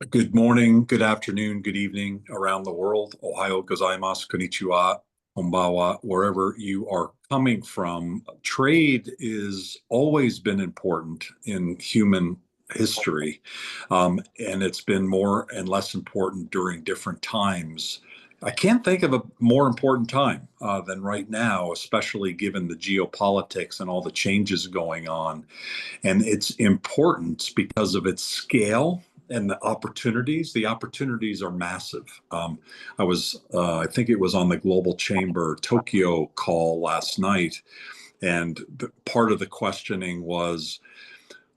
Good morning, good afternoon, good evening around the world. Ohayo gozaimasu, konnichiwa, konbanwa, wherever you are coming from. Trade is always been important in human history, and it's been more and less important during different times. I can't think of a more important time than right now, especially given the geopolitics and all the changes going on. And its importance because of its scale and the opportunities. The opportunities are massive. I think it was on the Global Chamber Tokyo call last night, and part of the questioning was,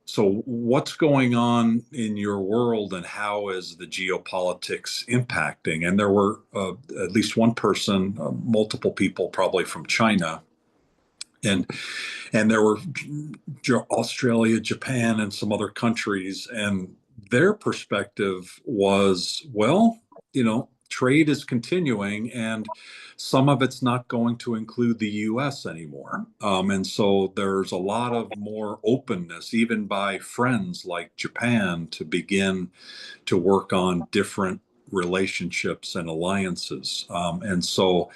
so what's going on in your world and how is the geopolitics impacting? And there were at least one person, multiple people, probably from China, and there were Australia, Japan, and some other countries, and their perspective was, well, trade is continuing, and some of it's not going to include the U.S. anymore. And so there's a lot of more openness, even by friends like Japan, to begin to work on different relationships and alliances. And so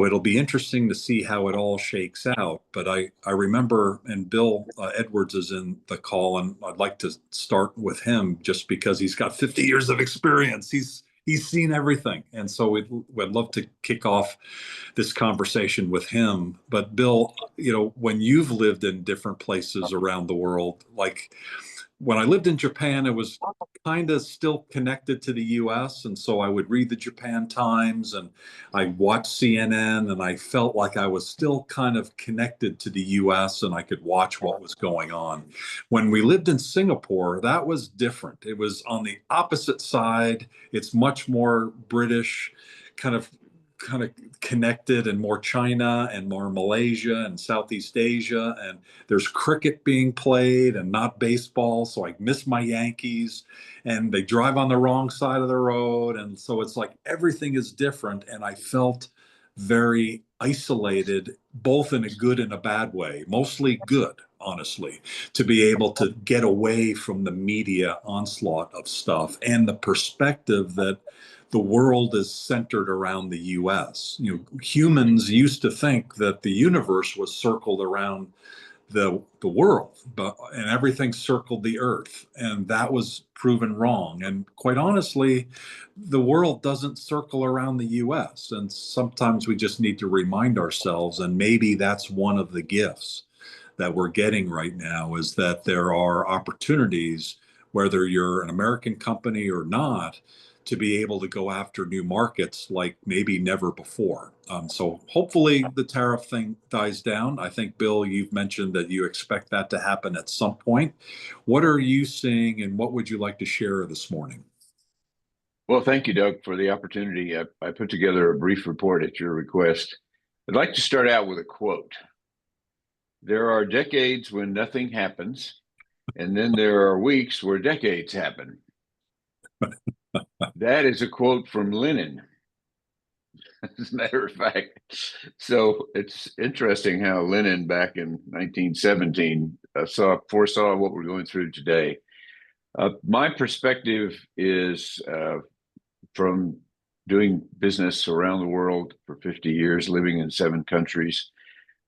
it'll be interesting to see how it all shakes out. But I remember, and Bill Edwards is in the call, and I'd like to start with him just because he's got 50 years of experience. He's seen everything. And so we'd love to kick off this conversation with him. But Bill, when you've lived in different places around the world, like when I lived in Japan, it was kind of still connected to the US. And so I would read the Japan Times and I watched CNN, and I felt like I was still kind of connected to the US and I could watch what was going on. When we lived in Singapore, that was different. It was on the opposite side. It's much more British, kind of connected, and more China and more Malaysia and Southeast Asia. And there's cricket being played and not baseball. So I miss my Yankees, and they drive on the wrong side of the road. And so it's like everything is different. And I felt very isolated, both in a good and a bad way, mostly good, honestly, to be able to get away from the media onslaught of stuff and the perspective that the world is centered around the US. Humans used to think that the universe was circled around the world, and everything circled the earth, and that was proven wrong. And quite honestly, the world doesn't circle around the US, and sometimes we just need to remind ourselves, and maybe that's one of the gifts that we're getting right now, is that there are opportunities, whether you're an American company or not, to be able to go after new markets like maybe never before. So hopefully the tariff thing dies down. I think, Bill, you've mentioned that you expect that to happen at some point. What are you seeing, and what would you like to share this morning? Well, thank you, Doug, for the opportunity. I put together a brief report at your request. I'd like to start out with a quote. There are decades when nothing happens, and then there are weeks where decades happen. That is a quote from Lenin, as a matter of fact. So it's interesting how Lenin, back in 1917, foresaw what we're going through today. My perspective is from doing business around the world for 50 years, living in 7 countries,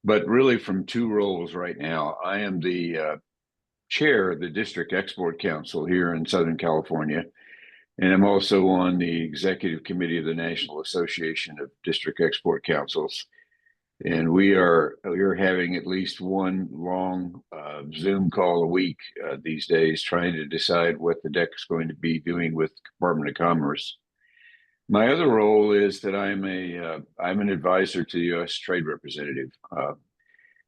but really from 2 roles right now. I am the chair of the District Export Council here in Southern California, and I'm also on the executive committee of the National Association of District Export Councils. And we're having at least one long Zoom call a week these days, trying to decide what the DEC is going to be doing with the Department of Commerce. My other role is that I'm an advisor to the U.S. Trade Representative.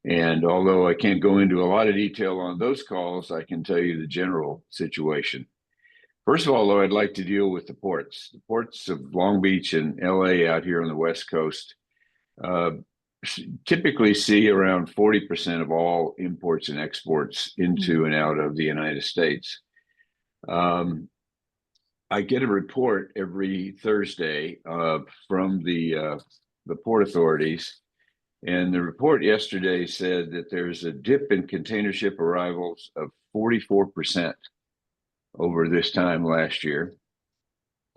And although I can't go into a lot of detail on those calls, I can tell you the general situation. First of all, though, I'd like to deal with the ports. The ports of Long Beach and LA out here on the West Coast typically see around 40% of all imports and exports into and out of the United States. I get a report every Thursday from the port authorities, and the report yesterday said that there's a dip in container ship arrivals of 44% over this time last year.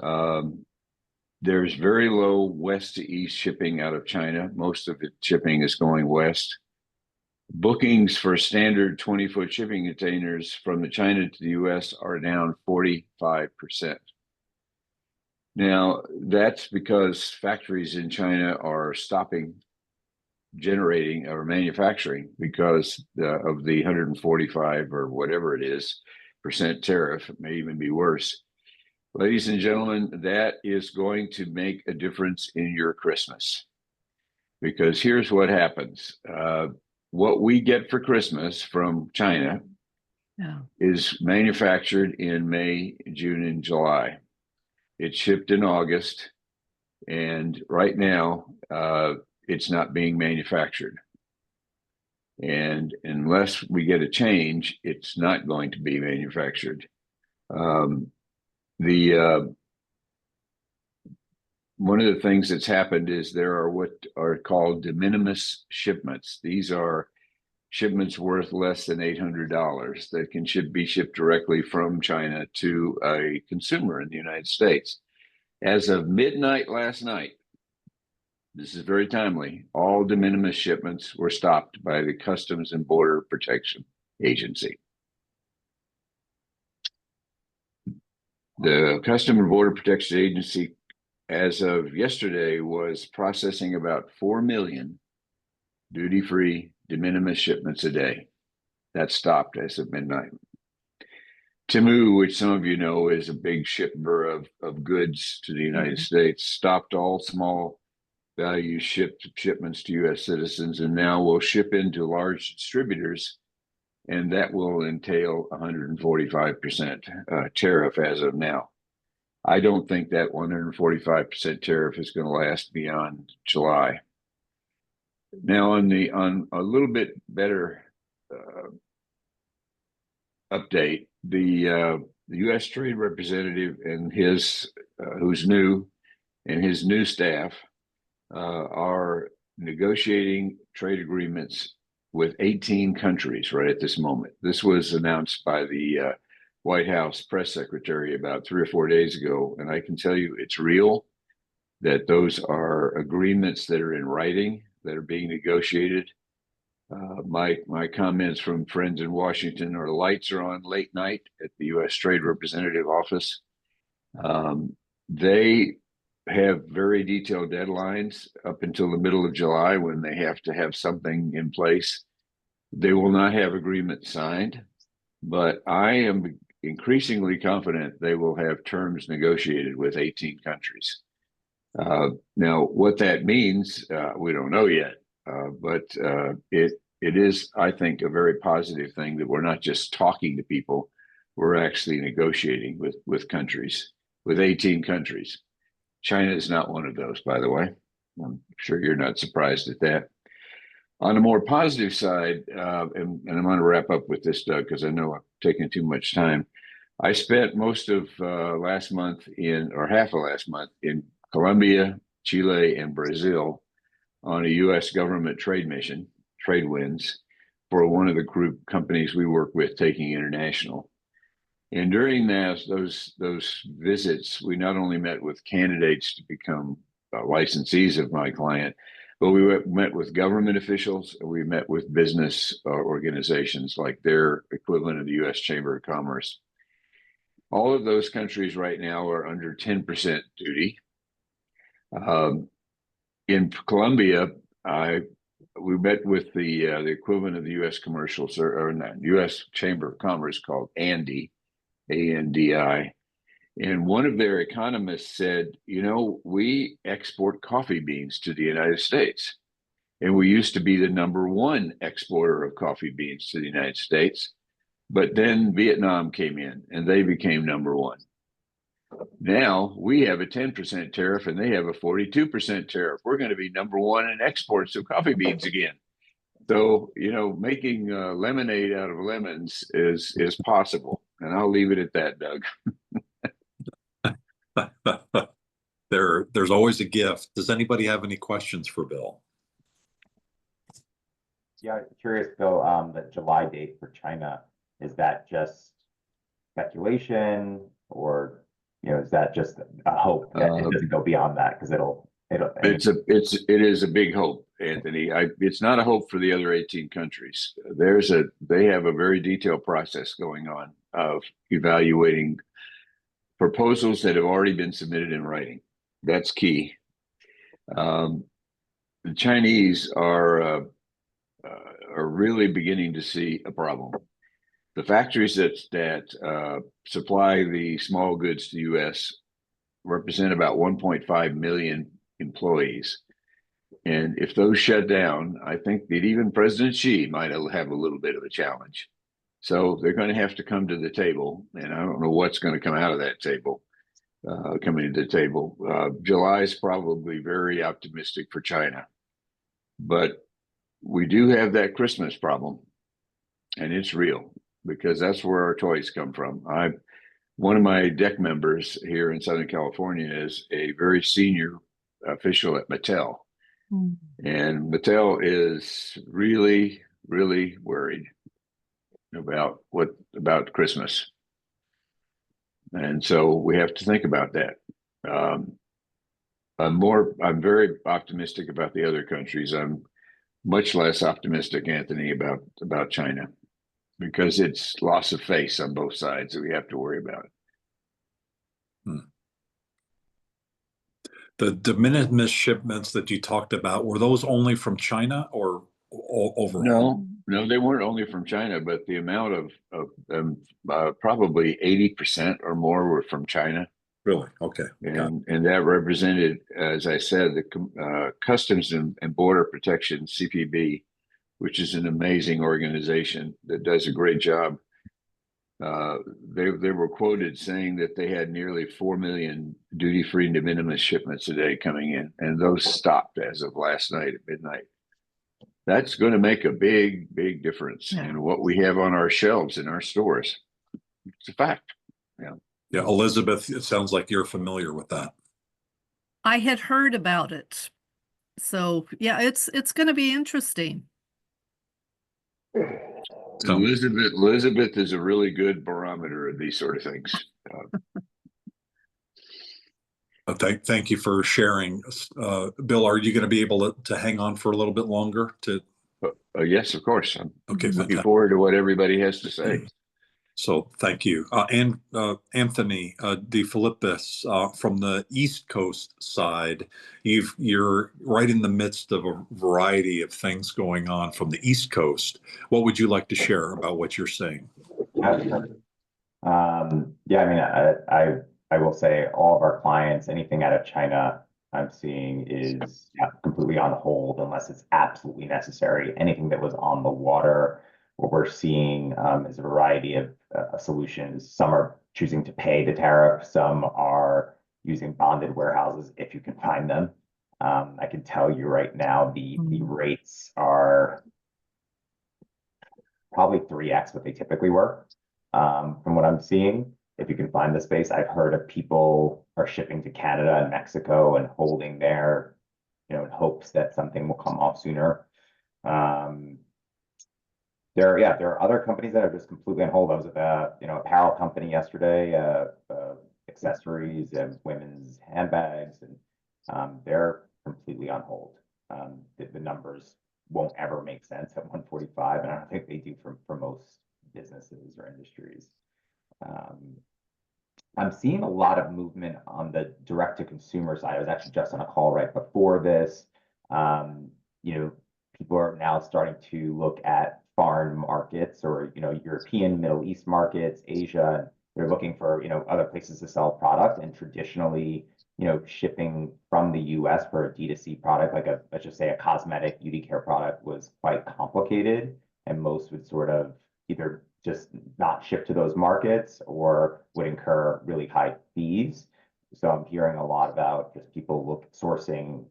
There's very low west to east shipping out of China. Most of the shipping is going west. Bookings for standard 20-foot shipping containers from the China to the US are down 45%. Now, that's because factories in China are stopping generating or manufacturing because of the 145 or whatever it is percent tariff. It may even be worse. Ladies and gentlemen, that is going to make a difference in your Christmas. Because here's what happens. What we get for Christmas from China is manufactured in May, June, and July. It's shipped in August. And right now, it's not being manufactured. And unless we get a change, it's not going to be manufactured. One of the things that's happened is there are what are called de minimis shipments. These are shipments worth less than $800 that can be shipped directly from China to a consumer in the United States. As of midnight last night, this is very timely, all de minimis shipments were stopped by the Customs and Border Protection Agency. The Customs and Border Protection Agency, as of yesterday, was processing about 4 million duty-free de minimis shipments a day. That stopped as of midnight. Temu, which some of you know is a big shipper of goods to the United States, stopped all small value shipments to U.S. citizens and now will ship into large distributors, and that will entail 145% tariff as of now. I don't think that 145% tariff is going to last beyond July. Now, on a little bit better update, the U.S. Trade Representative and his who's new, and his new staff are negotiating trade agreements with 18 countries right at this moment. This was announced by the White House press secretary about 3 or 4 days ago, and I can tell you it's real, that those are agreements that are in writing, that are being negotiated. My comments from friends in Washington are lights are on late night at the U.S. Trade Representative office. They have very detailed deadlines up until the middle of July when they have to have something in place. They will not have agreements signed, but I am increasingly confident they will have terms negotiated with 18 countries. Now, what that means, we don't know yet, but it is, I think, a very positive thing that we're not just talking to people, we're actually negotiating with countries, with 18 countries. China is not one of those, by the way. I'm sure you're not surprised at that. On a more positive side, and I'm going to wrap up with this, Doug, because I know I've taken too much time. I spent most of last month half of last month in Colombia, Chile, and Brazil on a U.S. government trade mission, Trade Winds, for one of the group companies we work with, Taking International. And during those visits, we not only met with candidates to become licensees of my client, but we met with government officials. We met with business organizations like their equivalent of the U.S. Chamber of Commerce. All of those countries right now are under 10% duty. In Colombia, we met with the equivalent of the U.S. Commercial or not, U.S. Chamber of Commerce called ANDI, ANDI. And one of their economists said, you know, we export coffee beans to the United States. And we used to be the #1 exporter of coffee beans to the United States. But then Vietnam came in and they became #1. Now we have a 10% tariff and they have a 42% tariff. We're going to be #1 in exports of coffee beans again. So, you know, making lemonade out of lemons is possible. And I'll leave it at that, Doug. There's always a gift. Does anybody have any questions for Bill? Yeah, curious, Bill, the July date for China, is that just speculation, or is that just a hope that it Uh, doesn't go beyond that? Because I mean, it is a big hope, Anthony. It's not a hope for the other 18 countries. They have a very detailed process going on of evaluating proposals that have already been submitted in writing. That's key. The Chinese are really beginning to see a problem. The factories that supply the small goods to the U.S. represent about 1.5 million employees. And if those shut down, I think that even President Xi might have a little bit of a challenge. So they're going to have to come to the table, and I don't know what's going to come out of that table. Coming to the table, July is probably very optimistic for China, but we do have that Christmas problem, and it's real because that's where our toys come from. One of my deck members here in Southern California is a very senior official at Mattel. And Mattel is really, really worried about Christmas. And so we have to think about that. I'm very optimistic about the other countries. I'm much less optimistic, Anthony, about China, because it's loss of face on both sides that we have to worry about. The de minimis shipments that you talked about, were those only from China or overall? No, they weren't only from China, but the amount of them, probably 80% or more were from China. Really? Okay. And that represented, as I said, the Customs and Border Protection, CPB, which is an amazing organization that does a great job. They were quoted saying that they had nearly 4 million duty-free de minimis shipments a day coming in, and those stopped as of last night at midnight. That's going to make a big, big difference in what we have on our shelves in our stores. It's a fact. Yeah, Elizabeth, it sounds like you're familiar with that. I had heard about it. So yeah, it's going to be interesting. Elizabeth is a really good barometer of these sort of things. Thank you for sharing. Bill, are you going to be able to hang on for a little bit longer? Yes, of course. I'm looking forward to what everybody has to say. So thank you. And Anthony De Filippis, from the East Coast side, you're right in the midst of a variety of things going on from the East Coast. What would you like to share about what you're seeing? Yeah, I mean, I will say all of our clients, anything out of China I'm seeing is completely on hold unless it's absolutely necessary. Anything that was on the water, what we're seeing is a variety of solutions. Some are choosing to pay the tariff. Some are using bonded warehouses if you can find them. I can tell you right now, the rates are probably 3x what they typically were. From what I'm seeing, if you can find the space, I've heard of people are shipping to Canada and Mexico and holding there, in hopes that something will come off sooner. There are other companies that are just completely on hold. I was at apparel company yesterday, accessories and women's handbags, and they're completely on hold. The numbers won't ever make sense at 145, and I don't think they do for most businesses or industries. I'm seeing a lot of movement on the direct-to-consumer side. I was actually just on a call right before this. People are now starting to look at foreign markets or, European, Middle East markets, Asia. They're looking for, other places to sell product. And traditionally, shipping from the US for a D2C product, like let's just say a cosmetic beauty care product, was quite complicated. And most would sort of either just not ship to those markets or would incur really high fees. So I'm hearing a lot about just people sourcing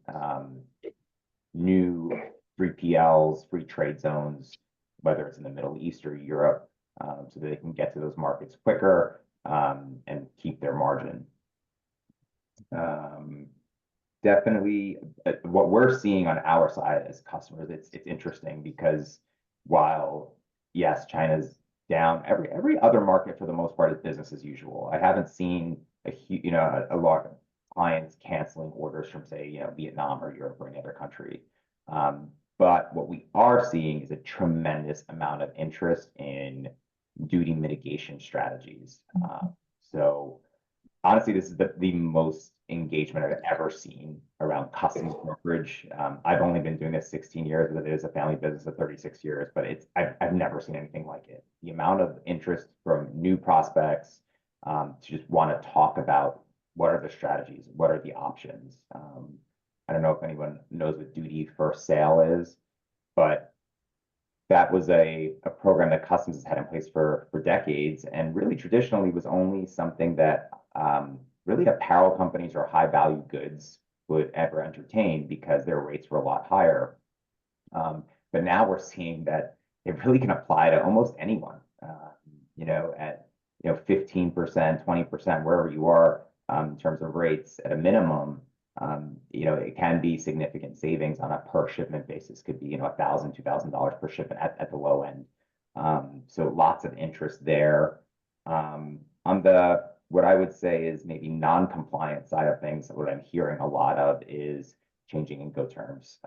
new 3PLs, free trade zones, whether it's in the Middle East or Europe, so that they can get to those markets quicker and keep their margin. Definitely, what we're seeing on our side as customers, it's interesting because while yes, China's down, every other market for the most part is business as usual. I haven't seen a lot of clients canceling orders from, say, Vietnam or Europe or any other country. But what we are seeing is a tremendous amount of interest in duty mitigation strategies. So honestly, this is the most engagement I've ever seen around customs brokerage. I've only been doing this 16 years, but it is a family business of 36 years, but I've never seen anything like it. The amount of interest from new prospects to just want to talk about what are the strategies, what are the options. I don't know if anyone knows what duty first sale is, but that was a program that Customs has had in place for decades, and really traditionally was only something that really apparel companies or high value goods would ever entertain because their rates were a lot higher. But now we're seeing that it really can apply to almost anyone, at 15%, 20%, wherever you are in terms of rates at a minimum. It can be significant savings on a per shipment basis. Could be, $1,000, $2,000 per shipment at the low end. So lots of interest there. On the, what I would say is maybe non-compliant side of things, what I'm hearing a lot of is changing Incoterms.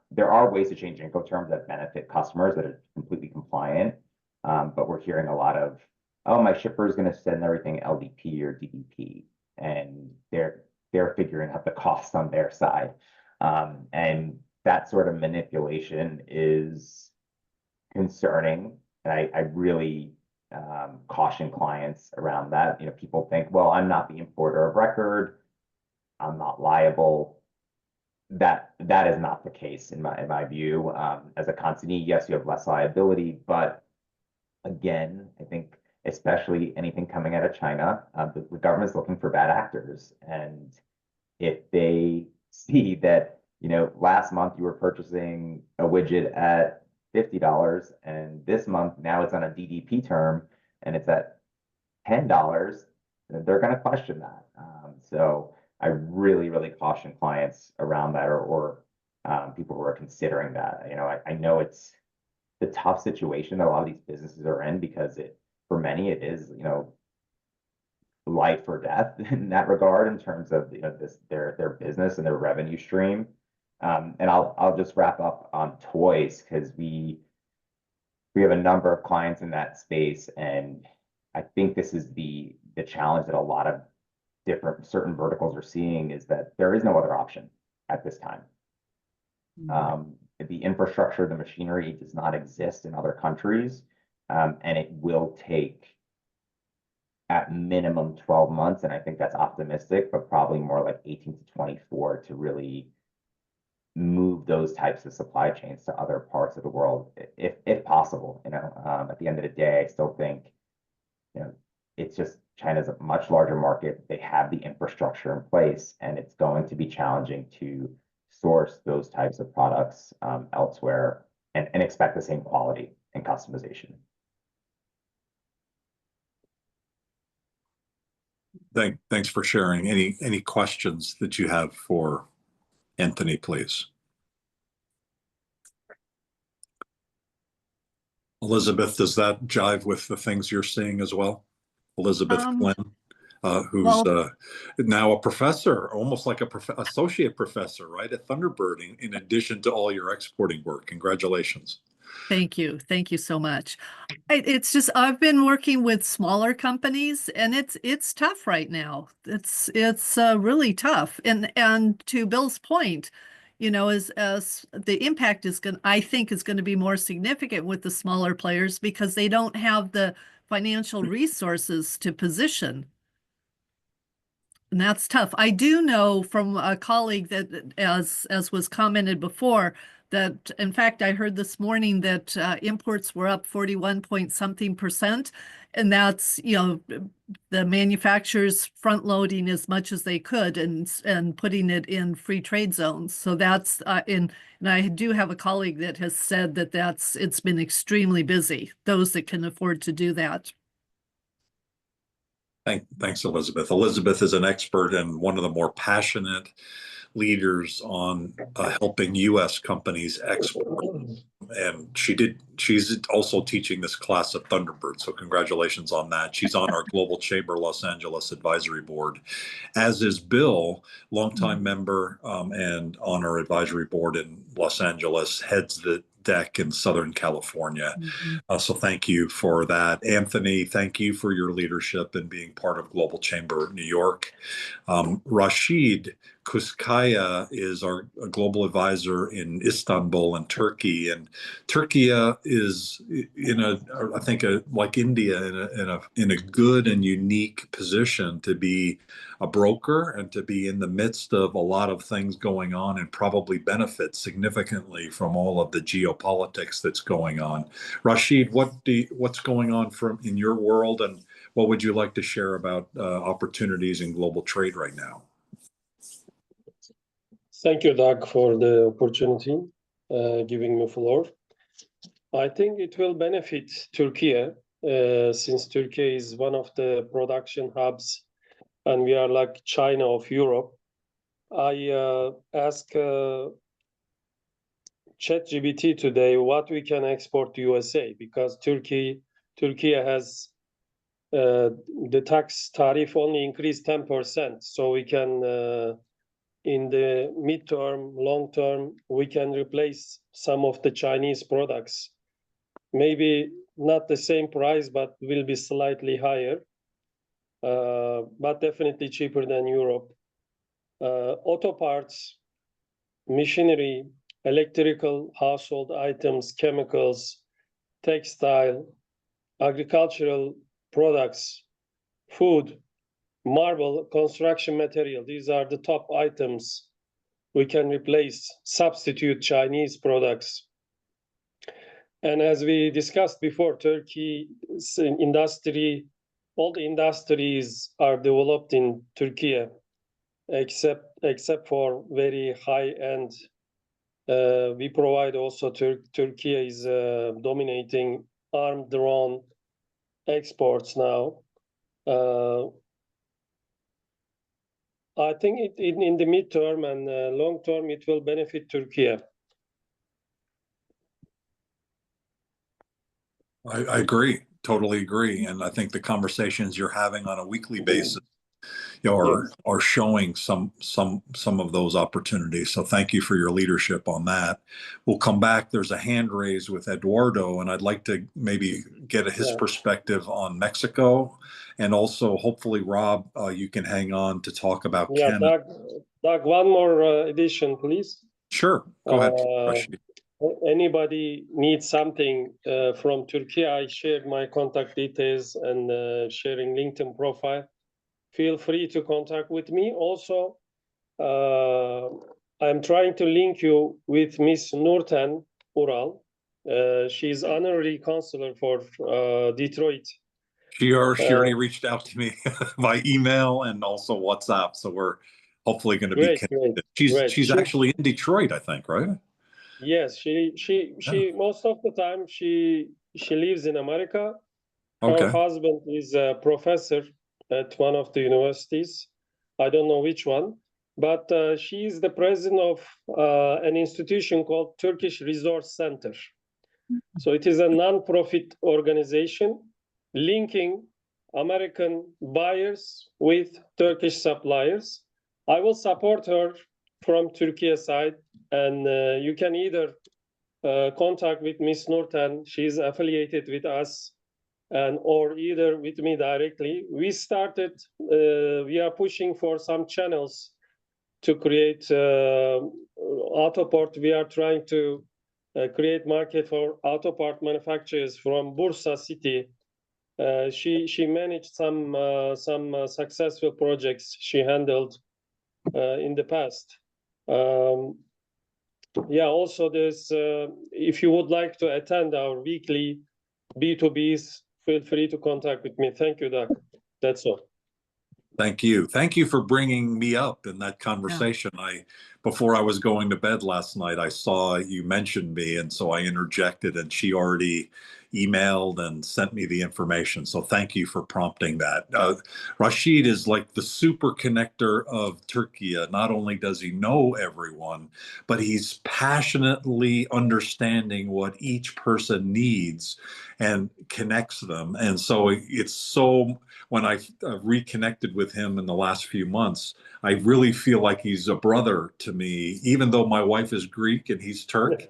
There are ways to change Incoterms that benefit customers that are completely compliant. But we're hearing a lot of, oh, my shipper is going to send everything LDP or DDP, and they're figuring out the cost on their side. And that sort of manipulation is concerning. And I really caution clients around that. People think, well, I'm not the importer of record, I'm not liable. That is not the case in my view. As a consignee, yes, you have less liability, but again, I think especially anything coming out of China, the government's looking for bad actors. And if they see that, last month you were purchasing a widget at $50, and this month now it's on a DDP term and it's at $10, they're going to question that. So I really, really caution clients around that, or people who are considering that. I know it's the tough situation that a lot of these businesses are in, because for many it is, life or death in that regard, in terms of their business and their revenue stream. And I'll just wrap up on toys, because we have a number of clients in that space, and I think this is the challenge that a lot of certain verticals are seeing, is that there is no other option at this time. The infrastructure, the machinery does not exist in other countries, and it will take at minimum 12 months, and I think that's optimistic, but probably more like 18 to 24 to really move those types of supply chains to other parts of the world, if possible. At the end of the day, I still think, it's just China's a much larger market. They have the infrastructure in place, and it's going to be challenging to source those types of products elsewhere and expect the same quality and customization. Thanks for sharing. Any questions that you have for Anthony, please? Elizabeth, does that jive with the things you're seeing as well? Elizabeth Glenn, who's now a professor, almost like associate professor, right, at Thunderbird, in addition to all your exporting work. Congratulations. Thank you. Thank you so much. It's just, I've been working with smaller companies, and it's tough right now. It's really tough. And to Bill's point, as the impact I think is going to be more significant with the smaller players, because they don't have the financial resources to position. And that's tough. I do know from a colleague that, as was commented before, that in fact I heard this morning that imports were up 41 point something %, and that's the manufacturers front loading as much as they could and putting it in free trade zones. So that's and I do have a colleague that has said that it's been extremely busy, those that can afford to do that. Thanks, Elizabeth. Elizabeth is an expert and one of the more passionate leaders on helping U.S. companies export. And she's also teaching this class at Thunderbird. So congratulations on that. She's on our Global Chamber Los Angeles Advisory Board, as is Bill, longtime member and on our advisory board in Los Angeles, heads the deck in Southern California. So thank you for that. Anthony, thank you for your leadership and being part of Global Chamber New York. Rashid Kuskaya is our global advisor in Istanbul and Turkey. And Turkey is I think like India, in a good and unique position to be a broker and to be in the midst of a lot of things going on and probably benefit significantly from all of the geopolitics that's going on. Rashid, what's going on in your world, and what would you like to share about opportunities in global trade right now? Thank you, Doug, for the opportunity, giving me the floor. I think it will benefit Turkey, since Turkey is one of the production hubs, and we are like China of Europe. I asked ChatGPT today what we can export to USA, because Turkey has the tax tariff only increased 10%, so we can in the midterm, long term, we can replace some of the Chinese products. Maybe not the same price, but will be slightly higher, but definitely cheaper than Europe. Auto parts, machinery, electrical, household items, chemicals, textile, agricultural products, food, marble, construction material. These are the top items we can replace, substitute Chinese products. And as we discussed before, Turkey's industry, all the industries are developed in Turkey, except for very high-end. We provide also, Turkey is dominating armed drone exports now. I think in the midterm and long term, it will benefit Turkey. I agree, totally agree, and I think the conversations you're having on a weekly basis, are showing some of those opportunities. So thank you for your leadership on that. We'll come back. There's a hand raised with Eduardo, and I'd like to maybe get his perspective on Mexico, and also hopefully Rob, you can hang on to talk about Canada. Doug, one more addition, please. Sure, go ahead, Rashid. Anybody needs something from Turkey, I shared my contact details and sharing LinkedIn profile. Feel free to contact with me. Also, I'm trying to link you with Miss Nurten Ural. She's honorary consular for Detroit. She already reached out to me by email and also WhatsApp, so we're hopefully going to be connected. She's actually in Detroit, I think, right? Yes, she most of the time she lives in America. Okay. Her husband is a professor at one of the universities. I don't know which one, but she is the president of an institution called Turkish Resource Center. So it is a non-profit organization linking American buyers with Turkish suppliers. I will support her from Turkey side, and you can either contact with Ms. Nurten, she's affiliated with us, or either with me directly. We are pushing for some channels to create Autoport. We are trying to create market for auto part manufacturers from Bursa city. She managed some successful projects she handled in the past. Also there's, if you would like to attend our weekly B2Bs, feel free to contact with me. Thank you, Doug. That's all. Thank you. Thank you for bringing me up in that conversation. Before I was going to bed last night, I saw you mentioned me, and so I interjected, and she already emailed and sent me the information. So thank you for prompting that. Rashid is like the super connector of Turkey. Not only does he know everyone, but he's passionately understanding what each person needs and connects them. And so it's so, when I reconnected with him in the last few months, I really feel like he's a brother to me, even though my wife is Greek and he's Turk.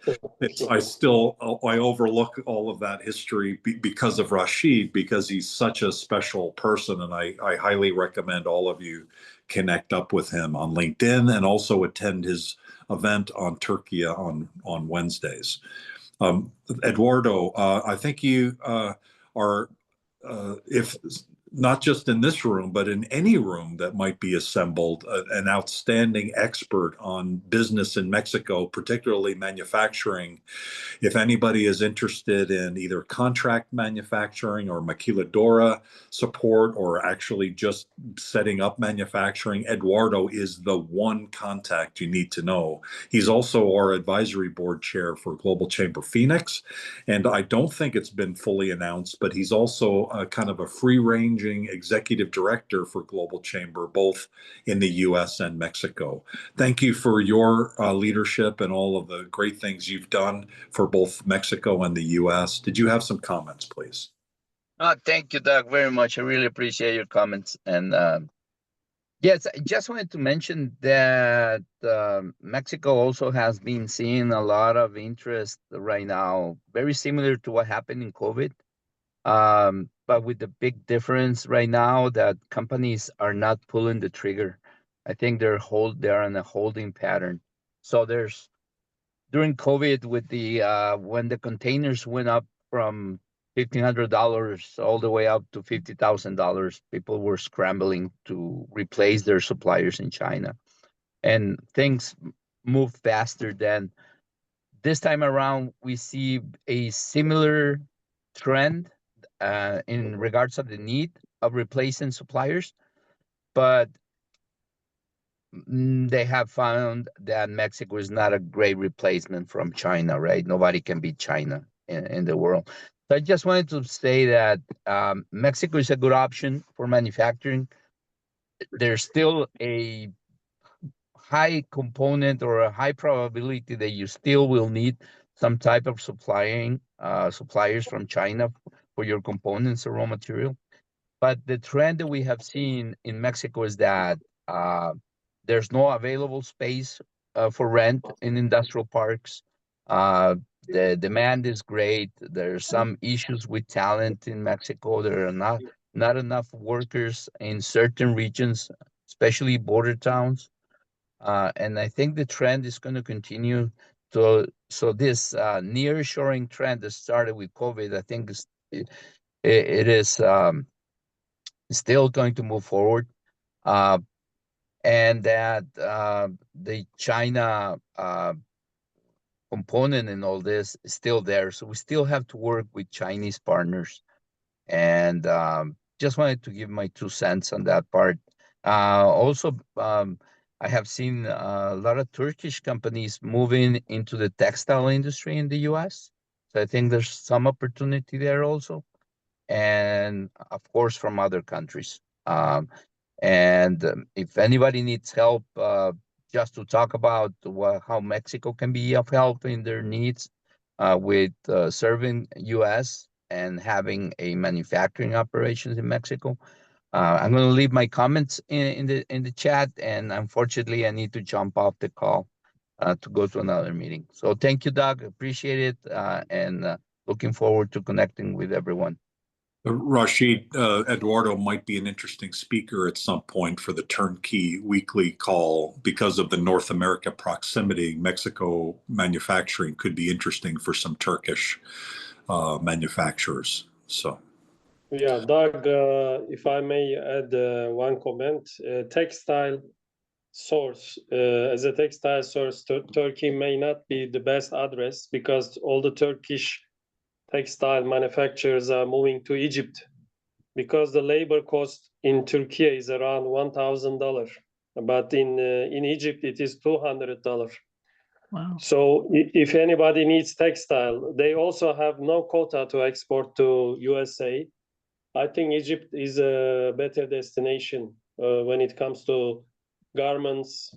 I overlook all of that history because of Rashid, because he's such a special person. And I highly recommend all of you connect up with him on LinkedIn and also attend his event on Turkey on Wednesdays. Eduardo, I think you are, if not just in this room, but in any room that might be assembled, an outstanding expert on business in Mexico, particularly manufacturing. If anybody is interested in either contract manufacturing or maquiladora support, or actually just setting up manufacturing, Eduardo is the one contact you need to know. He's also our advisory board chair for Global Chamber Phoenix. And I don't think it's been fully announced, but he's also kind of a free-ranging executive director for Global Chamber, both in the US and Mexico. Thank you for your leadership and all of the great things you've done for both Mexico and the US. Did you have some comments, please? Thank you, Doug, very much. I really appreciate your comments. And yes, I just wanted to mention that Mexico also has been seeing a lot of interest right now, very similar to what happened in COVID. But with the big difference right now that companies are not pulling the trigger. I think they're in a holding pattern. So during COVID, with the when the containers went up from $1,500 all the way up to $50,000, people were scrambling to replace their suppliers in China, and things moved faster. Than this time around, we see a similar trend in regards of the need of replacing suppliers, but they have found that Mexico is not a great replacement from China, right? Nobody can beat China in the world. So I just wanted to say that Mexico is a good option for manufacturing. There's still a high component or a high probability that you still will need some type of suppliers from China for your components or raw material. But the trend that we have seen in Mexico is that there's no available space for rent in industrial parks. The demand is great. There's some issues with talent in Mexico. There are not enough workers in certain regions, especially border towns. And I think the trend is going to continue. So this nearshoring trend that started with COVID, I think it is still going to move forward. And that the China component in all this is still there. So we still have to work with Chinese partners. And just wanted to give my 2 cents on that part. Also, I have seen a lot of Turkish companies moving into the textile industry in the US. So I think there's some opportunity there also. And of course, from other countries. And if anybody needs help, just to talk about how Mexico can be of help in their needs with serving U.S. and having a manufacturing operations in Mexico, I'm going to leave my comments in the chat. And unfortunately, I need to jump off the call to go to another meeting. So thank you, Doug. Appreciate it, and looking forward to connecting with everyone. Rashid, Eduardo might be an interesting speaker at some point for the Turnkey weekly call because of the North America proximity. Mexico manufacturing could be interesting for some Turkish manufacturers. So, Yeah, Doug, if I may add one comment, textile source, as a textile source, Turkey may not be the best address because all the Turkish textile manufacturers are moving to Egypt because the labor cost in Turkey is around $1,000, but in Egypt it is $200. Wow. So if anybody needs textile, they also have no quota to export to USA. I think Egypt is a better destination when it comes to garments,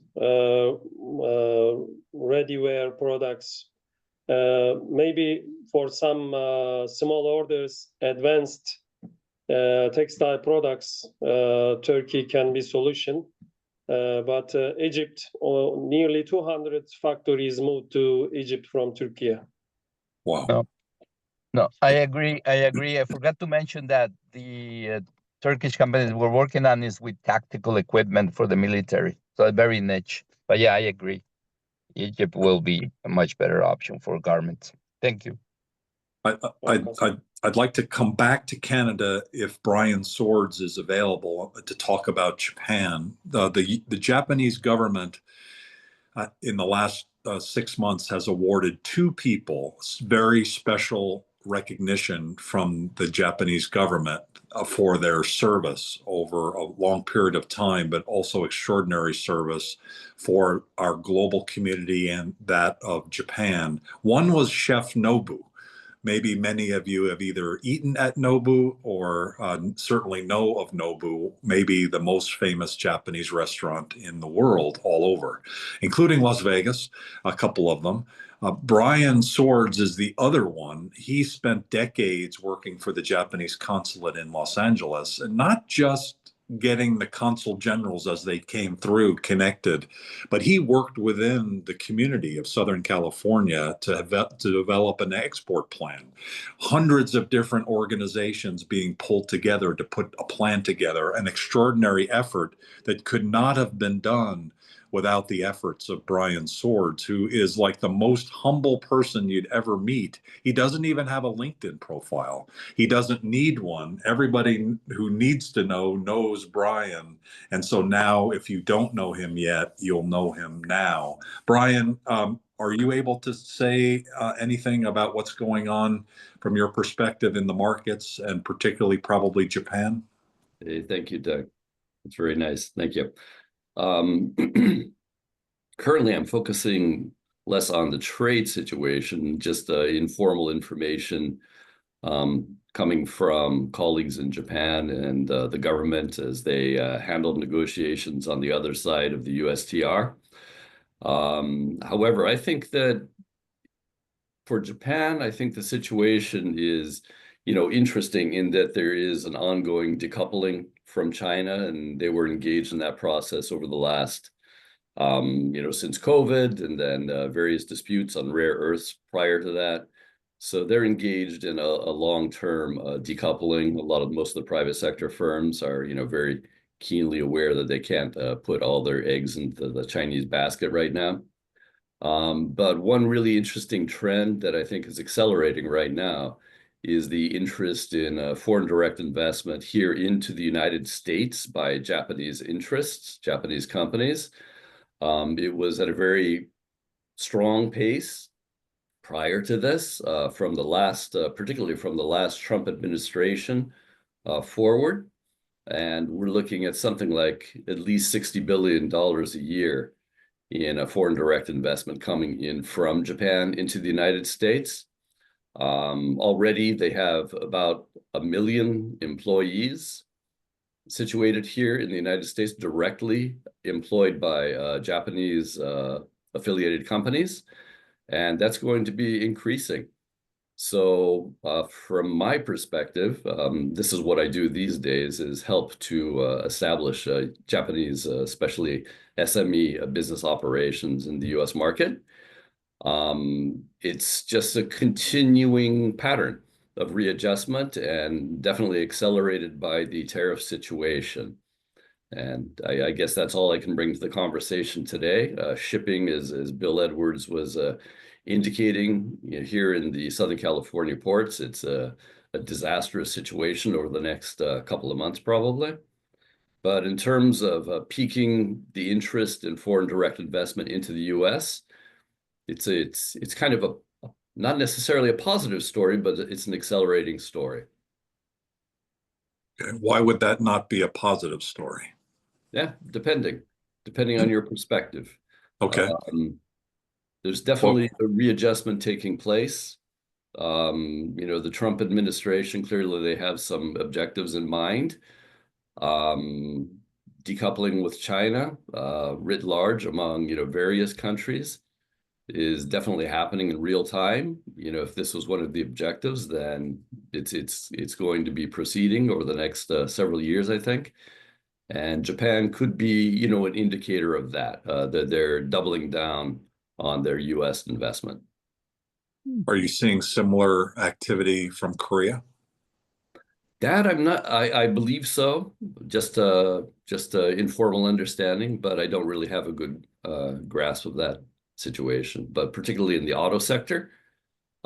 ready-wear products. Maybe for some small orders, advanced textile products, Turkey can be solution. But Egypt, nearly 200 factories moved to Egypt from Turkey. Wow. No. No, I agree. I agree. I forgot to mention that the Turkish companies we're working on is with tactical equipment for the military. So very niche. But yeah, I agree. Egypt will be a much better option for garments. Thank you. I'd like to come back to Canada if Brian Swords is available to talk about Japan. The Japanese government in the last 6 months has awarded 2 people very special recognition from the Japanese government for their service over a long period of time, but also extraordinary service for our global community and that of Japan. One was Chef Nobu. Maybe many of you have either eaten at Nobu or certainly know of Nobu, maybe the most famous Japanese restaurant in the world all over, including Las Vegas, a couple of them. Brian Swords is the other one. He spent decades working for the Japanese consulate in Los Angeles, and not just getting the consul generals as they came through connected, but he worked within the community of Southern California to develop an export plan. Hundreds of different organizations being pulled together to put a plan together, an extraordinary effort that could not have been done without the efforts of Brian Swords, who is like the most humble person you'd ever meet. He doesn't even have a LinkedIn profile. He doesn't need one. Everybody who needs to know knows Brian. And so now, if you don't know him yet, you'll know him now. Brian, are you able to say anything about what's going on from your perspective in the markets, and particularly probably Japan? Hey, thank you, Doug. It's very nice. Thank you. Currently, I'm focusing less on the trade situation, just informal information coming from colleagues in Japan and the government as they handle negotiations on the other side of the USTR. However, I think that for Japan, I think the situation is, interesting in that there is an ongoing decoupling from China, and they were engaged in that process over the last, since COVID, and then various disputes on rare earths prior to that. So they're engaged in a long-term decoupling. Most of the private sector firms are, very keenly aware that they can't put all their eggs into the Chinese basket right now. But one really interesting trend that I think is accelerating right now is the interest in foreign direct investment here into the United States by Japanese interests, Japanese companies. It was at a very strong pace prior to this, from the last, particularly from the last Trump administration forward. And we're looking at something like at least $60 billion a year in a foreign direct investment coming in from Japan into the United States. Already they have about 1 million employees situated here in the United States, directly employed by Japanese affiliated companies, and that's going to be increasing. So from my perspective, this is what I do these days, is help to establish Japanese, especially SME business operations in the US market. It's just a continuing pattern of readjustment, and definitely accelerated by the tariff situation. And I guess that's all I can bring to the conversation today. Shipping, as Bill Edwards was indicating, here in the Southern California ports, it's a disastrous situation over the next couple of months, probably. But in terms of piquing the interest in foreign direct investment into the U.S., it's kind of not necessarily a positive story, but it's an accelerating story. Okay. Why would that not be a positive story? Yeah, depending on your perspective. Okay. There's definitely a readjustment taking place. The Trump administration, clearly they have some objectives in mind. Decoupling with China, writ large among, various countries is definitely happening in real time. If this was one of the objectives, then it's going to be proceeding over the next several years, I think. And Japan could be, an indicator of that, that they're doubling down on their U.S. investment. Are you seeing similar activity from Korea? That I believe so. Just informal understanding, but I don't really have a good grasp of that situation. But particularly in the auto sector,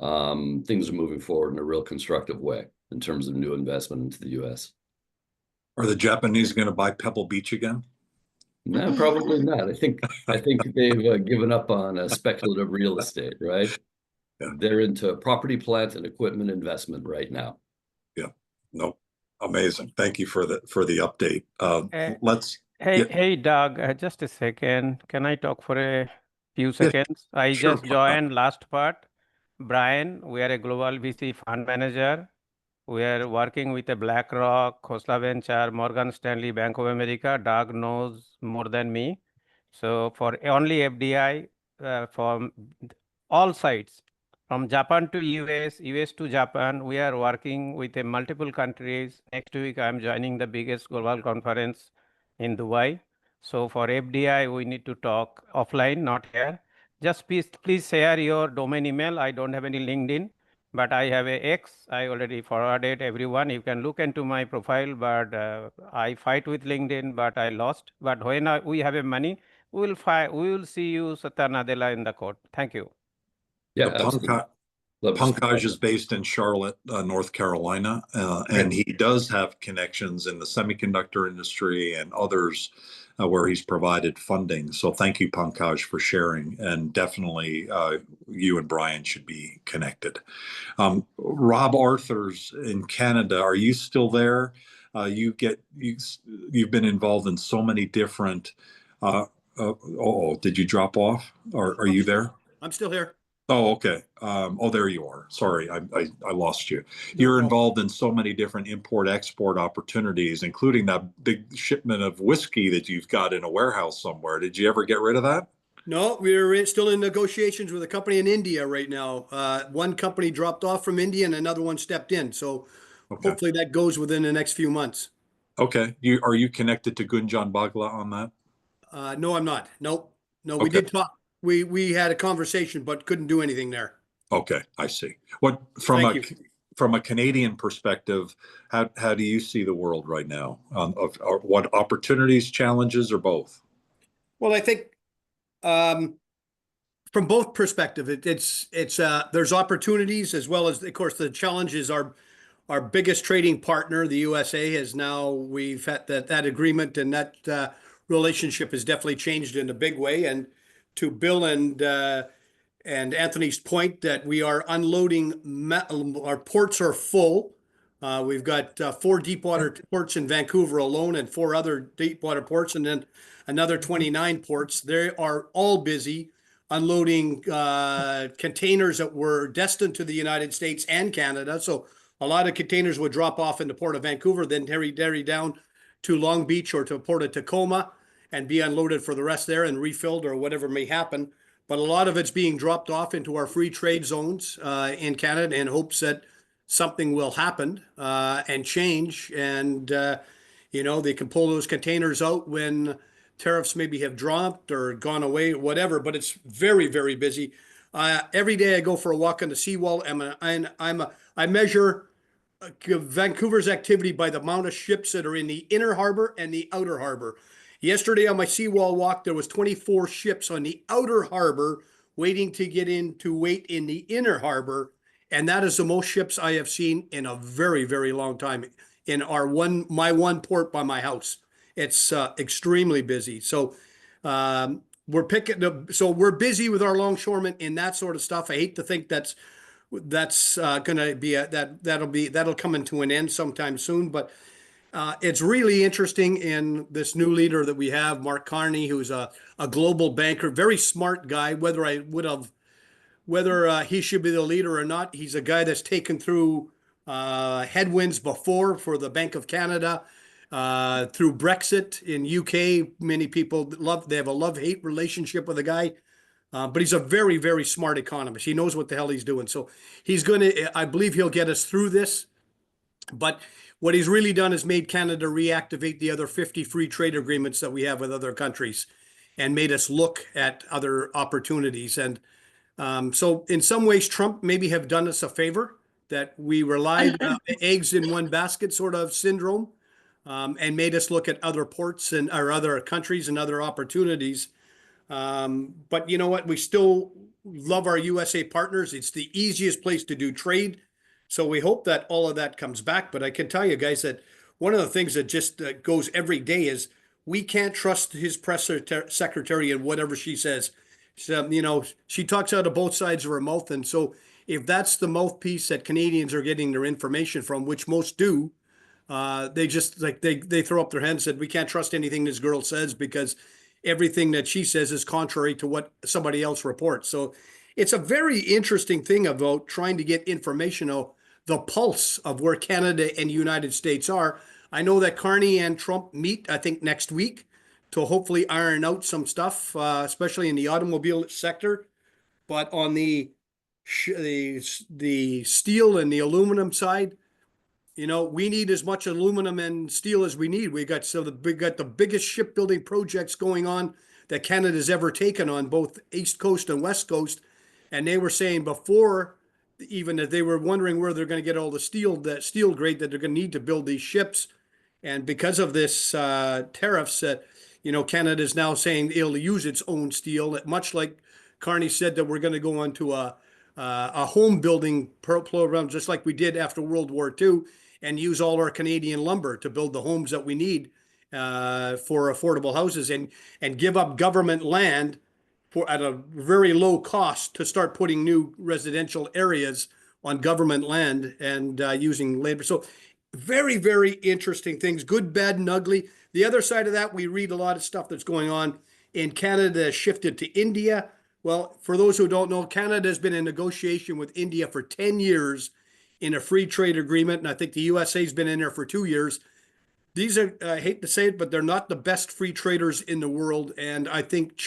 things are moving forward in a real constructive way in terms of new investment into the U.S. Are the Japanese going to buy Pebble Beach again? No, probably not. I think they've given up on speculative real estate, right? Yeah. They're into property, plant, and equipment investment right now. Yeah. No, amazing. Thank you for the update. Hey, Doug, just a second. Can I talk for a few Yes, seconds? I sure. just joined last part. Brian, we are a global VC fund manager. We are working with a BlackRock, Khosla Venture, Morgan Stanley, Bank of America. Doug knows more than me. So for only FDI, from all sides, from Japan to US, US to Japan, we are working with multiple countries. Next week, I'm joining the biggest global conference in Dubai. So for FDI, we need to talk offline, not here. Just please share your domain email. I don't have any LinkedIn, but I have a X. I already forwarded everyone. You can look into my profile, but I fight with LinkedIn, but I lost. But when we have a money, we will see you, Satya Nadella, in the court. Thank you. Yeah, Pankaj is based in Charlotte, North Carolina, and he does have connections in the semiconductor industry and others where he's provided funding. So thank you, Pankaj, for sharing. And definitely you and Brian should be connected. Rob Arthur's in Canada. Are you still there? You've been involved in so many different. Did you drop off? Or are you there? I'm still here. Oh, okay. There you are. Sorry, I lost you. You're involved in so many different import-export opportunities, including that big shipment of whiskey that you've got in a warehouse somewhere. Did you ever get rid of that? No, we're still in negotiations with a company in India right now. One company dropped off from India and another one stepped in. So hopefully that goes within the next few months. Okay. Are you connected to Gunjan Bagla on that? No, I'm not. Nope. No, we did talk. We had a conversation, but couldn't do anything there. Okay, I see. From a Canadian perspective, how do you see the world right now? What opportunities, challenges, or both? Well, I think from both perspectives, there's opportunities as well as, of course, the challenges. Our biggest trading partner, the USA, we've had that agreement, and that relationship has definitely changed in a big way. And to Bill and Anthony's point, that we are unloading, our ports are full. We've got 4 deepwater ports in Vancouver alone and 4 other deepwater ports, and then another 29 ports. They are all busy unloading containers that were destined to the United States and Canada. So a lot of containers would drop off in the port of Vancouver, then carry down to Long Beach or to Port of Tacoma and be unloaded for the rest there and refilled or whatever may happen. But a lot of it's being dropped off into our free trade zones in Canada in hopes that something will happen and change. And, they can pull those containers out when tariffs maybe have dropped or gone away, whatever. But it's very, very busy. Every day I go for a walk on the seawall, and I measure Vancouver's activity by the amount of ships that are in the inner harbor and the outer harbor. Yesterday on my seawall walk, there was 24 ships on the outer harbor waiting to get in to wait in the inner harbor. And that is the most ships I have seen in a very, very long time in my one port by my house. It's extremely busy. So we're busy with our longshoremen in that sort of stuff. I hate to think that's going to be that'll come into an end sometime soon. But It's really interesting in this new leader that we have, Mark Carney, who's a global banker, very smart guy. Whether he should be the leader or not, he's a guy that's taken through headwinds before for the Bank of Canada, through Brexit in UK. Many people they have a love-hate relationship with the guy. But he's a very, very smart economist. He knows what the hell he's doing. So I believe he'll get us through this. But what he's really done is made Canada reactivate the other 50 free trade agreements that we have with other countries and made us look at other opportunities. And so in some ways, Trump maybe have done us a favor that we relied eggs in one basket sort of syndrome, and made us look at other ports or other countries and other opportunities. But you know what? We still love our USA partners. It's the easiest place to do trade. So we hope that all of that comes back. But I can tell you guys that one of the things that just goes every day is we can't trust his press secretary and whatever she says. So, she talks out of both sides of her mouth. And so if that's the mouthpiece that Canadians are getting their information from, which most do, they just they throw up their hands and said, we can't trust anything this girl says because everything that she says is contrary to what somebody else reports. So it's a very interesting thing about trying to get information on the pulse of where Canada and the United States are. I know that Carney and Trump meet, I think, next week to hopefully iron out some stuff, especially in the automobile sector. But on the steel and the aluminum side, we need as much aluminum and steel as we need. We got the biggest shipbuilding projects going on that Canada's ever taken on, both East Coast and West Coast. And they were saying before even that they were wondering where they're going to get all the steel grade that they're going to need to build these ships. And because of this tariffs that, Canada is now saying it'll use its own steel, much like Carney said that we're going to go onto a home building program, just like we did after World War II, and use all our Canadian lumber to build the homes that we need for affordable houses, and give up government land at a very low cost to start putting new residential areas on government land and using labor. So very, very interesting things, good, bad, and ugly. The other side of that, we read a lot of stuff that's going on in Canada, shifted to India. Well, for those who don't know, Canada has been in negotiation with India for 10 years in a free trade agreement. And I think the USA has been in there for 2 years. These are, I hate to say it, but they're not the best free traders in the world. And I think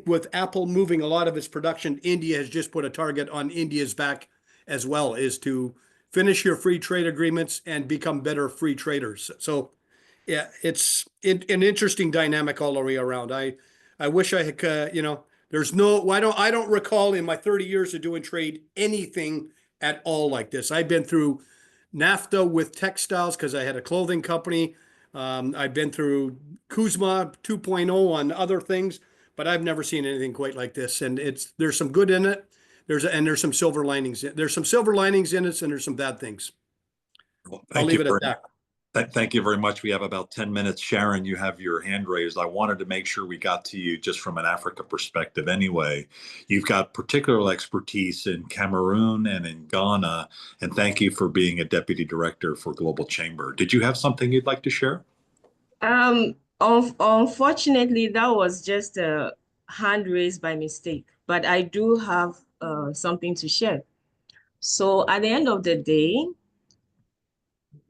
with Apple moving a lot of its production, India has just put a target on India's back as well, is to finish your free trade agreements and become better free traders. So yeah, it's an interesting dynamic all the way around. I wish I had, I don't recall in my 30 years of doing trade anything at all like this. I've been through NAFTA with textiles because I had a clothing company. I've been through Kuzma 2.0 on other things, but I've never seen anything quite like this. And there's some good in it. There's some silver linings. There's some silver linings in it, and there's some bad things. Well, I'll leave it at that. Thank you very much. We have about 10 minutes. Sharon, you have your hand raised. I wanted to make sure we got to you just from an Africa perspective anyway. You've got particular expertise in Cameroon and in Ghana, and thank you for being a deputy director for Global Chamber. Did you have something you'd like to share? Unfortunately, that was just a hand raised by mistake, but I do have something to share. So at the end of the day,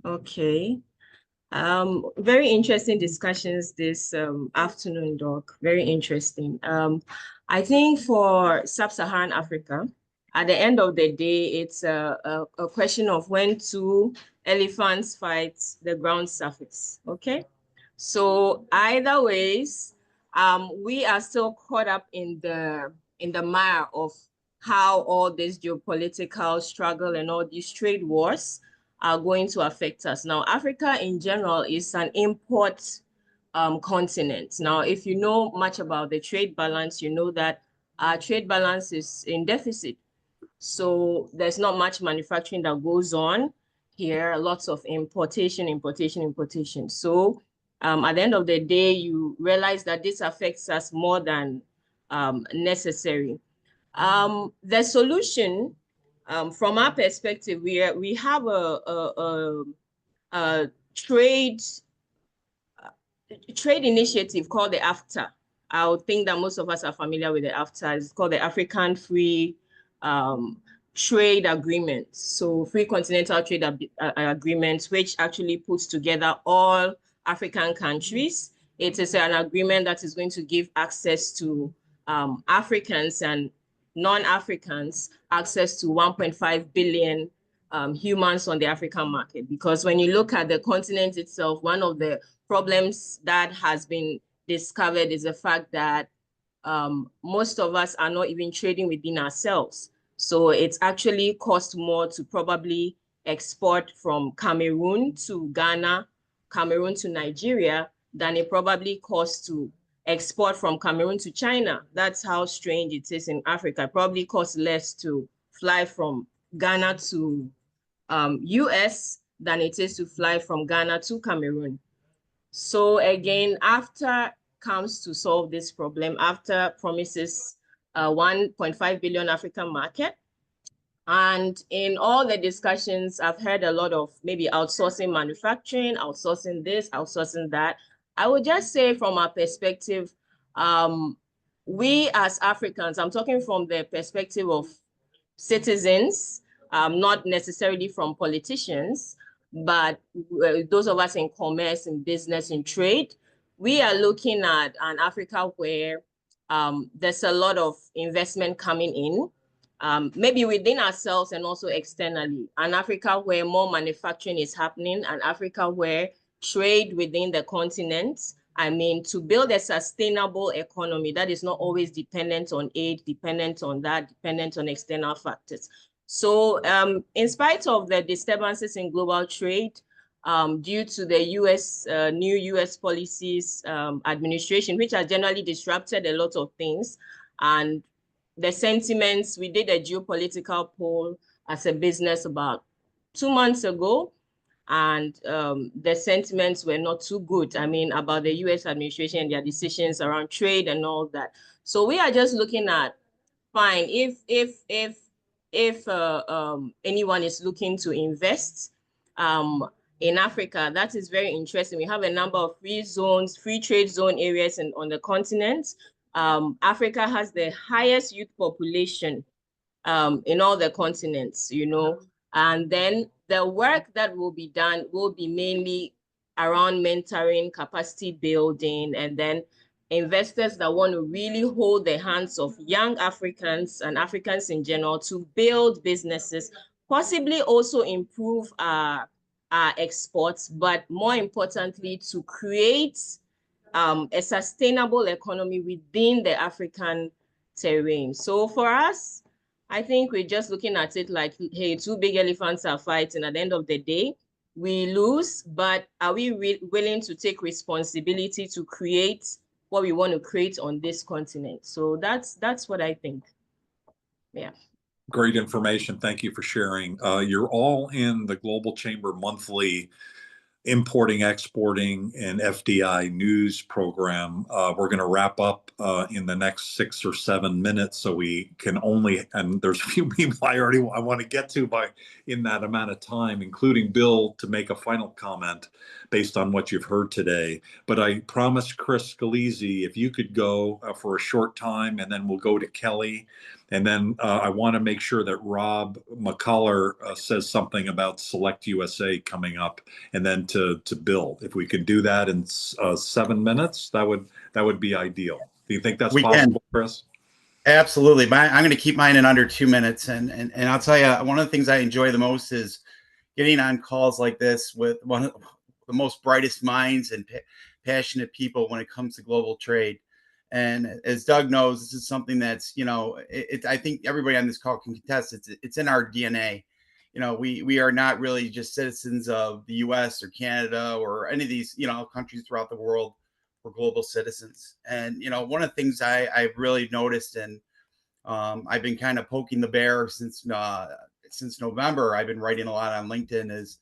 okay. Very interesting discussions this afternoon, Doc. Very interesting. I think for Sub-Saharan Africa, at the end of the day, it's a question of when two elephants fight the ground surface. Okay, so either ways, we are still caught up in the mire of how all this geopolitical struggle and all these trade wars are going to affect us. Now, Africa in general is an import continent. Now, if you know much about the trade balance, you know that our trade balance is in deficit. So there's not much manufacturing that goes on here, lots of importation. So at the end of the day, you realize that this affects us more than necessary. The solution, from our perspective, we have a trade initiative called the AFTA. I would think that most of us are familiar with the AFTA. It's called the African Free Trade Agreement. So Free Continental Trade Agreement, which actually puts together all African countries. It is an agreement that is going to give access to Africans and non-Africans access to 1.5 billion humans on the African market. Because when you look at the continent itself, one of the problems that has been discovered is the fact that most of us are not even trading within ourselves. So it's actually cost more to probably export from Cameroon to Ghana, Cameroon to Nigeria, than it probably costs to export from Cameroon to China. That's how strange it is in Africa. It probably costs less to fly from Ghana to US than it is to fly from Ghana to Cameroon. So again, AFTA comes to solve this problem. AFTA promises a 1.5 billion African market. And in all the discussions, I've heard a lot of maybe outsourcing manufacturing, outsourcing this, outsourcing that. I would just say from our perspective, we as Africans, I'm talking from the perspective of citizens, not necessarily from politicians, but those of us in commerce, in business, in trade, we are looking at an Africa where there's a lot of investment coming in, maybe within ourselves and also externally. An Africa where more manufacturing is happening, an Africa where trade within the continent, I mean, to build a sustainable economy that is not always dependent on aid, dependent on that, dependent on external factors. So in spite of the disturbances in global trade, due to the new US policies administration, which has generally disrupted a lot of things, and the sentiments, we did a geopolitical poll as a business about 2 months ago, and the sentiments were not too good. I mean, about the US administration and their decisions around trade and all that. So we are just looking at, fine, if anyone is looking to invest in Africa, that is very interesting. We have a number of free trade zone areas on the continent. Africa has the highest youth population in all the continents, you know, and then the work that will be done will be mainly around mentoring, capacity building, and then investors that want to really hold the hands of young Africans and Africans in general to build businesses, possibly also improve our exports, but more importantly, to create a sustainable economy within the African terrain. So for us, I think we're just looking at it like, hey, two big elephants are fighting. At the end of the day, we lose, but are we willing to take responsibility to create what we want to create on this continent? So that's what I think. Yeah. Great information. Thank you for sharing. You're all in the Global Chamber Monthly Importing, Exporting, and FDI news program. We're going to wrap up in the next 6 or 7 minutes, so we can only, and there's a few people I want to get to in that amount of time, including Bill, to make a final comment based on what you've heard today. But I promised Chris Scalise, if you could go for a short time, and then we'll go to Kelly. And then I want to make sure that Rob McCullough says something about Select USA coming up, and then to Bill. If we could do that in 7 minutes, that would be ideal. Do you think that's possible, Chris? Absolutely. I'm going to keep mine in under 2 minutes. And I'll tell you, one of the things I enjoy the most is getting on calls like this with one of the most brightest minds and passionate people when it comes to global trade. And as Doug knows, this is something that's, you know, I think everybody on this call can contest. It's in our DNA. You know, we are not really just citizens of the US or Canada or any of these, you know, countries throughout the world. We're global citizens. And, you know, one of the things I've really noticed, and I've been kind of poking the bear since November, I've been writing a lot on LinkedIn, is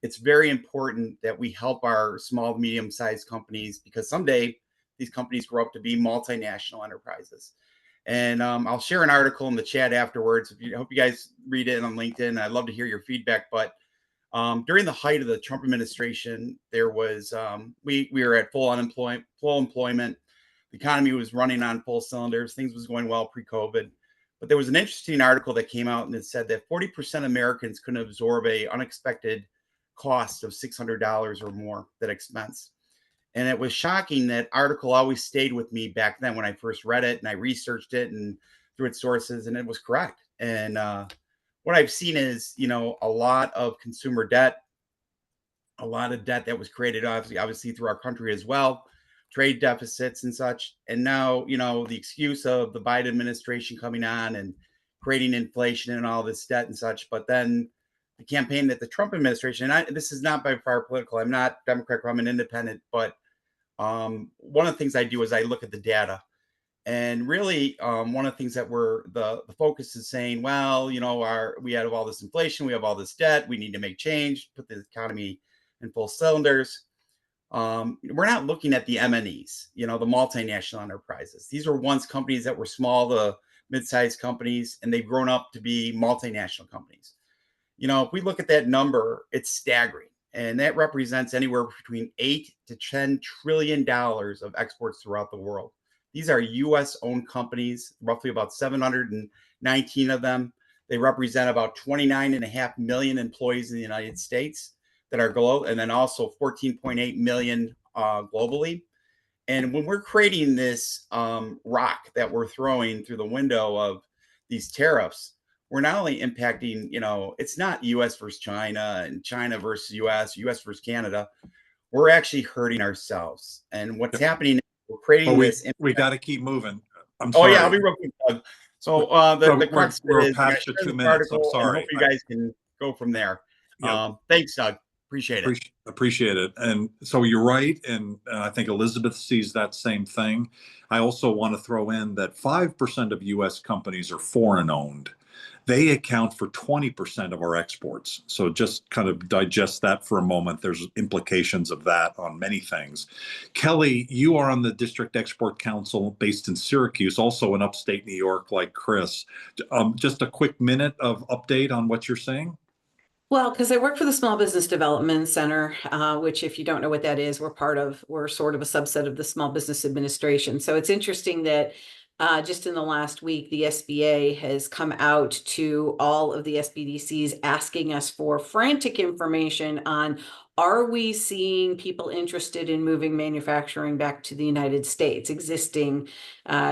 it's very important that we help our small, medium-sized companies, because someday these companies grow up to be multinational enterprises. And I'll share an article in the chat afterwards. I hope you guys read it on LinkedIn. I'd love to hear your feedback. But During the height of the Trump administration, there was we were at full employment. The economy was running on full cylinders. Things was going well pre-COVID. But there was an interesting article that came out and it said that 40% of Americans couldn't absorb a unexpected cost of $600 or more, that expense. And it was shocking. That article always stayed with me back then when I first read it, and I researched it and through its sources, and it was correct. And what I've seen is, a lot of consumer debt, a lot of debt that was created obviously through our country as well, trade deficits and such. And now, the excuse of the Biden administration coming on and creating inflation and all this debt and such. But then the campaign that the Trump administration, and this is not by far political, I'm not Democrat, I'm an independent, but one of the things I do is I look at the data. And really, one of the things that the focus is saying, well, we have all this inflation, we have all this debt, we need to make change, put the economy in full cylinders. We're not looking at the MNEs, the multinational enterprises. These were once companies that were small to mid-sized companies, and they've grown up to be multinational companies. If we look at that number, it's staggering. And that represents anywhere between $8 to $10 trillion of exports throughout the world. These are U.S. owned companies, roughly about 719 of them. They represent about 29.5 million employees in the United States that are global, and then also 14.8 million globally. And when we're creating this rock that we're throwing through the window of these tariffs, we're not only impacting, it's not U.S. versus China and China versus U.S., U.S. versus Canada. We're actually hurting ourselves. And what's happening, we're creating this. We got to keep moving. I'm Oh, sorry. yeah, I'll be real quick, Doug. So the crux we're is past the 2 minutes. I'm sorry. I hope you guys can go from there. Yep. Thanks, Doug. Appreciate it. Appreciate it. And so you're right. And I think Elizabeth sees that same thing. I also want to throw in that 5% of U.S. companies are foreign owned. They account for 20% of our exports. So just kind of digest that for a moment. There's implications of that on many things. Kelly, you are on the District Export Council based in Syracuse, also in upstate New York, like Chris. Just a quick minute of update on what you're saying. Well, because I work for the Small Business Development Center, which, if you don't know what that is, we're sort of a subset of the Small Business Administration. So it's interesting that just in the last week, the SBA has come out to all of the SBDCs asking us for frantic information on, are we seeing people interested in moving manufacturing back to the United States, existing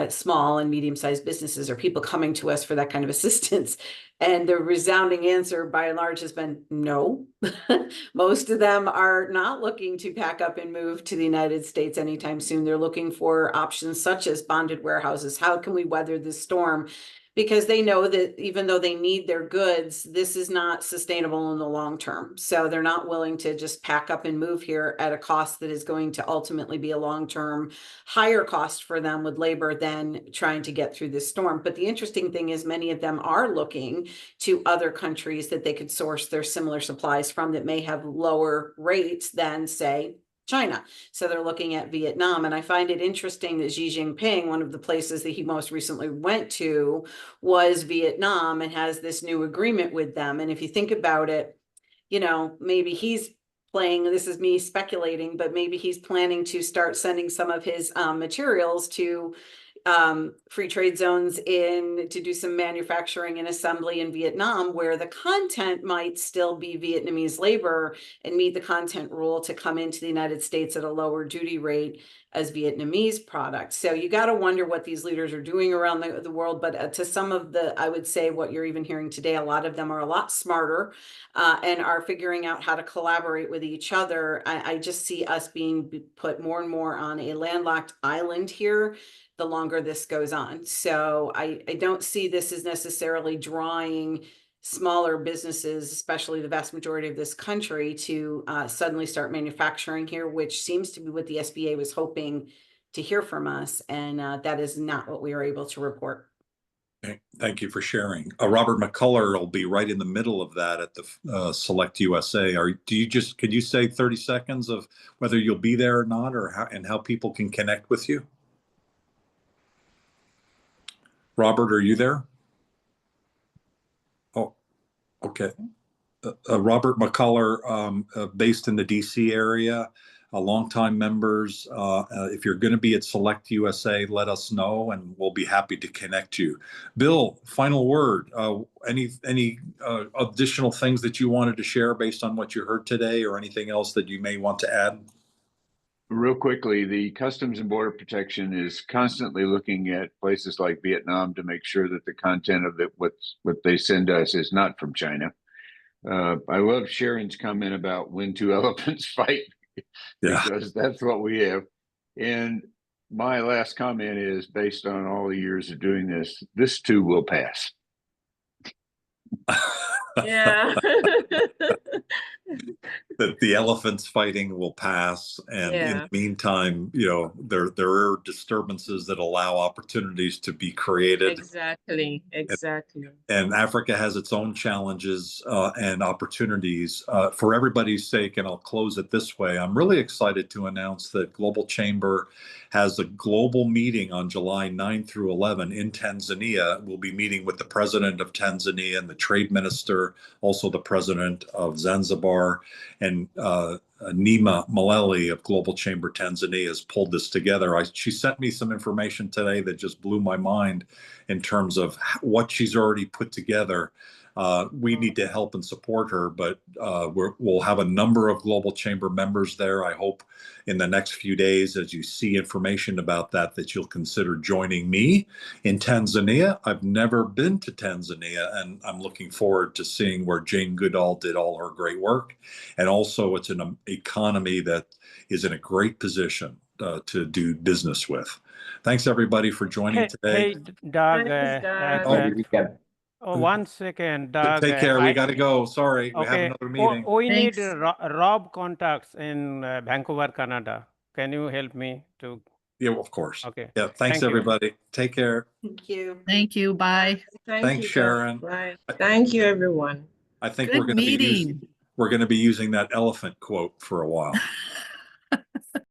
small and medium-sized businesses? Are people coming to us for that kind of assistance? And the resounding answer by and large has been no. Most of them are not looking to pack up and move to the United States anytime soon. They're looking for options such as bonded warehouses. How can we weather this storm? Because they know that even though they need their goods, this is not sustainable in the long term. So they're not willing to just pack up and move here at a cost that is going to ultimately be a long-term higher cost for them with labor than trying to get through this storm. But the interesting thing is many of them are looking to other countries that they could source their similar supplies from that may have lower rates than, say, China. So they're looking at Vietnam. And I find it interesting that Xi Jinping, one of the places that he most recently went to was Vietnam, and has this new agreement with them. And if you think about it, maybe he's playing, this is me speculating, but maybe he's planning to start sending some of his materials to free trade zones to do some manufacturing and assembly in Vietnam, where the content might still be Vietnamese labor and meet the content rule to come into the United States at a lower duty rate as Vietnamese products. So you got to wonder what these leaders are doing around the world. But to some of I would say what you're even hearing today, a lot of them are a lot smarter and are figuring out how to collaborate with each other. I just see us being put more and more on a landlocked island here the longer this goes on. So I don't see this as necessarily drawing smaller businesses, especially the vast majority of this country, to suddenly start manufacturing here, which seems to be what the SBA was hoping to hear from us. And that is not what we were able to report. Okay. Thank you for sharing. Robert McCullough will be right in the middle of that at the Select USA. Could you say 30 seconds of whether you'll be there or not, or how people can connect with you? Robert, are you there? Oh, okay. Robert McCullough, based in the DC area, longtime members. If you're going to be at Select USA, let us know, and we'll be happy to connect you. Bill, final word. Any additional things that you wanted to share based on what you heard today, or anything else that you may want to add? Real quickly, the Customs and Border Protection is constantly looking at places like Vietnam to make sure that the content of what they send us is not from China. I love Sharon's comment about when two elephants fight, because that's what we have. And my last comment is, based on all the years of doing this, this too will pass. Yeah. That the elephants fighting will pass, and in the meantime, there are disturbances that allow opportunities to be created. Exactly. And Africa has its own challenges and opportunities. For everybody's sake, and I'll close it this way, I'm really excited to announce that Global Chamber has a global meeting on July 9 through 11 in Tanzania. We'll be meeting with the president of Tanzania and the trade minister, also the president of Zanzibar, and Nima Maleli of Global Chamber Tanzania has pulled this together. She sent me some information today that just blew my mind in terms of what she's already put together. We need to help and support her, but we'll have a number of Global Chamber members there. I hope in the next few days, as you see information about that you'll consider joining me in Tanzania. I've never been to Tanzania, and I'm looking forward to seeing where Jane Goodall did all her great work. And also, it's an economy that is in a great position to do business with. Thanks, everybody, for joining today. Hey, Doug. Thanks, 1 second, Doug. Take care. We got to go. Sorry. We have another meeting. We need Thanks. Rob contacts in Vancouver, Canada. Can you help me to? Yeah, of course. Okay. Yeah. Thanks, everybody. Take care. Thank you. Thank you. Bye. Thanks, Sharon. Bye. Thank you, everyone. I think Good we're going to be meeting. we're going to be using that elephant quote for a while.